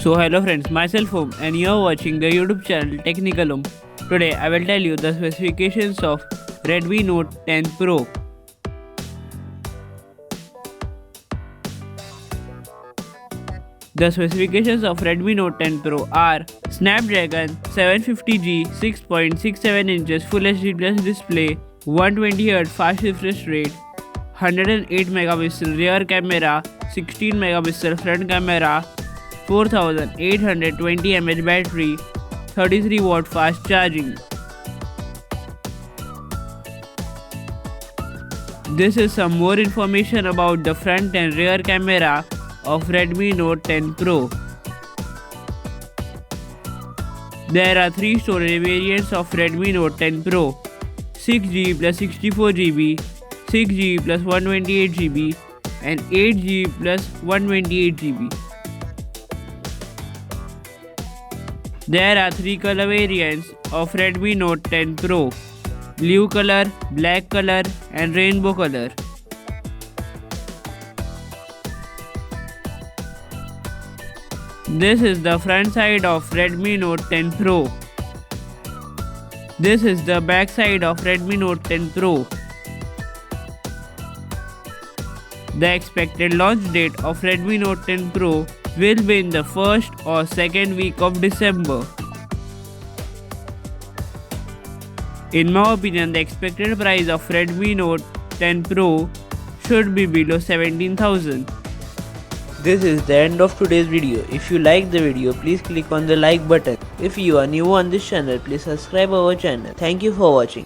So hello friends, myself Home and you are watching the YouTube channel Technical Home. Today I will tell you the specifications of Redmi Note 10 Pro. The specifications of Redmi Note 10 Pro are Snapdragon 750G 6.67 inches Full HD Plus display, 120Hz fast refresh rate, 108 megapixel rear camera, 16 megapixel front camera, 4820 mAh battery, 33 watt fast charging. This is some more information about the front and rear camera of Redmi Note 10 Pro. There are 3 storage variants of Redmi Note 10 Pro: 6GB plus 64GB, 6GB plus 128GB and 8GB plus 128GB. There are 3 color variants of Redmi Note 10 Pro: blue color, black color and rainbow color. This is the front side of Redmi Note 10 Pro. This is the back side of Redmi Note 10 Pro. The expected launch date of Redmi Note 10 Pro will be in the first or second week of December. In my opinion, the expected price of Redmi Note 10 Pro should be below 17,000. This is the end of today's video. If you like the video, please click on the like button. If you are new on this channel, please subscribe our channel. Thank you for watching.